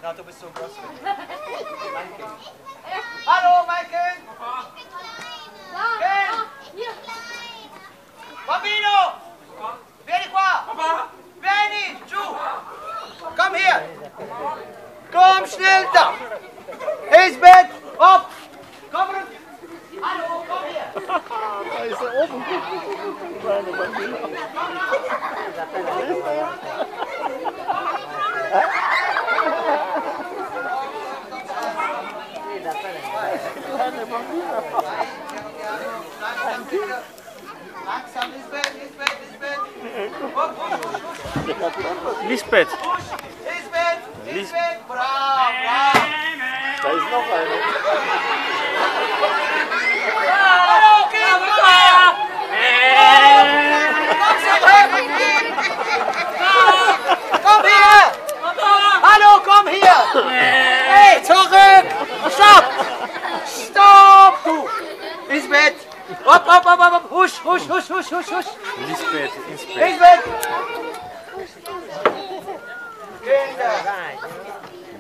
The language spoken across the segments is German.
Na, du bist so groß. Mein Kind. Hallo, mein Kind! Kind! Bambino! Vieni qua! Vieni, giù! Komm hier! Komm schnell da! Elisabeth, hopp! Komm runter! Hallo, komm hier! Da ist er oben. Kleine Bambino. Kleine Bambino. Langsam, Lisbeth, Lisbeth, Lisbeth! Hopp, husch, husch, husch! Lisbeth. Lisbeth, Lisbeth! Bravo, bravo! Da ist noch eine. Hallo, Kind, komm her! Komm her! Hallo, komm hier! Hey, zurück! Stopp! Stopp, du! Lisbeth! Hopp, hopp, hopp, hopp! Husch, husch, husch, husch, husch, husch! Lisbeth, Lisbeth. Lisbeth! Kinder!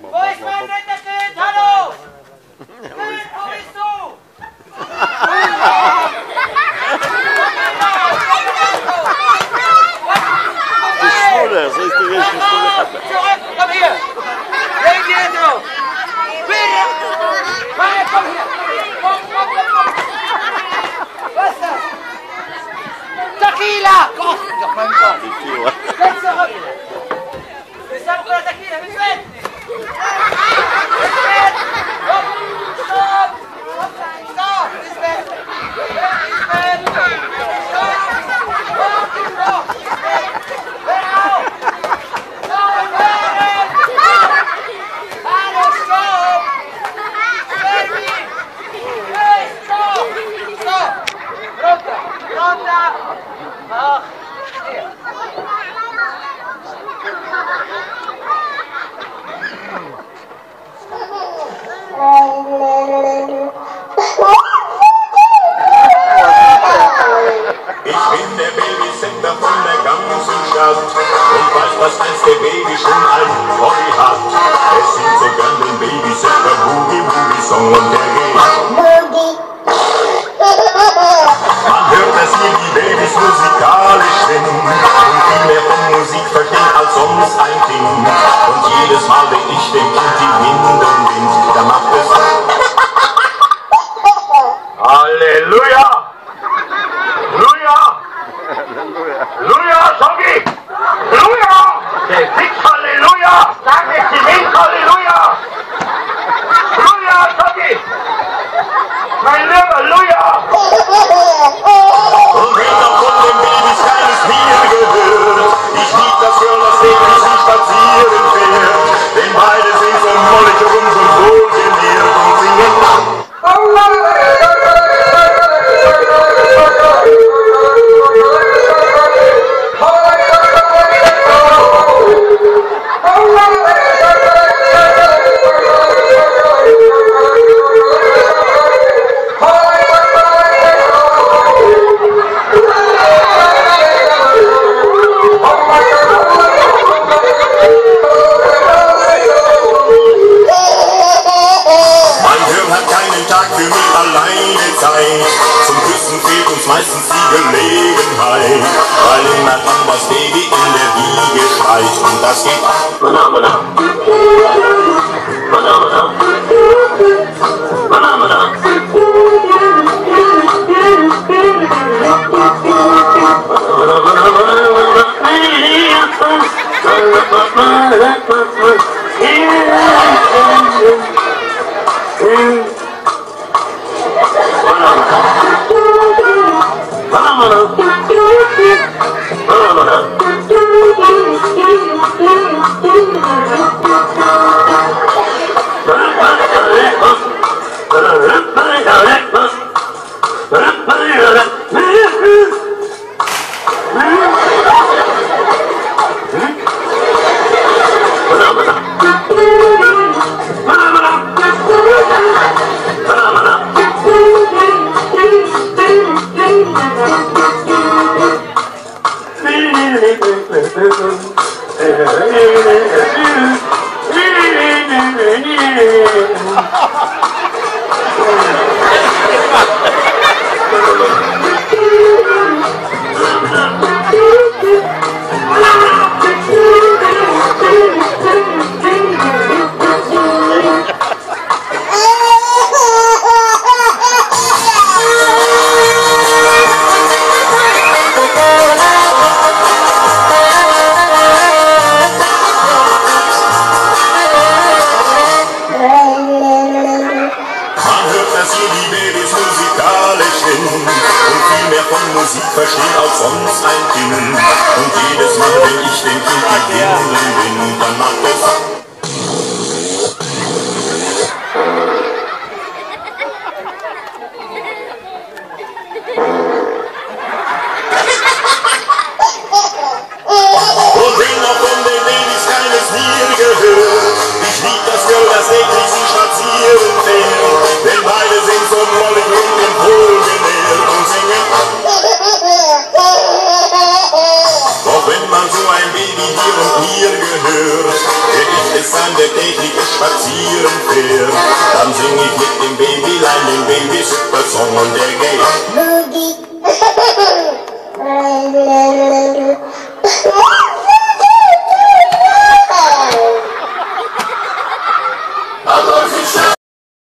Wo ist mein netter Kind? Hallo! Kind, wo bist du? Die Schule, so ist die richtige Schule. Zurück, komm hier! Leg dir drauf! Bitte! Maya, komm hier! Komm, komm, komm, komm! Was ist das? Tequila! Gott, doch mein Gott! Tequila. Geh zurück! Wir sagen für Tequila, wir sind! Lisbeth! Stopp! Stopp! Stopp! Lisbeth! Lisbeth! Stopp! Stopp! Stopp! Lisbeth! Hör auf! Stopp! Hören! Hallo, stopp! Baby! Hey, stopp! Stopp! Runter! Runter! Ach, hier! Ich bin der Babysitter von der ganzen Stadt und weiß, was einst der Baby schon ein Hobby hat. Es singt so gern den Babysitter Boogie Boogie Song und der geht. Man hört, dass hier die Babys musikalisch sind und viel mehr von Musik verstehen als sonst ein Kind. Und jedes Mal, wenn ich dem Kind die Windel wind, da macht es Halleluja! Halleluja! Halleluja, Soggi! Halleluja! Der Fix, Halleluja! Sag es die Wind, Halleluja! Halleluja, Soggi! Mein Lieber, Halleluja! Und wenn dann von den Babys keines Bier gehört, ich lieb das Girl, das täglich sie spazieren fährt, denn beide sind so mollig und so wohlgenährt und singen dann. Zum Küssen fehlt uns meistens die Gelegenheit, weil immer dann das Baby in der Wiege schreit und das geht Banana. Banana. Banana. Banana. Musik versteht als sonst ein Kind. Und jedes Mal, wenn ich dem Kind begegnen bin, dann macht es. Und wenn auch von den Babys keines mir gehört, ich lieb das Girl, das täglich sie spazieren fährt. Denn beide sind so mollig rum im Pol genährt und singen. Doch wenn man so ein Baby dir und mir gehört, der ich es sein, der täglich spazieren fährt, dann sing ich mit dem Babylein den Baby-Super-Song und der geht.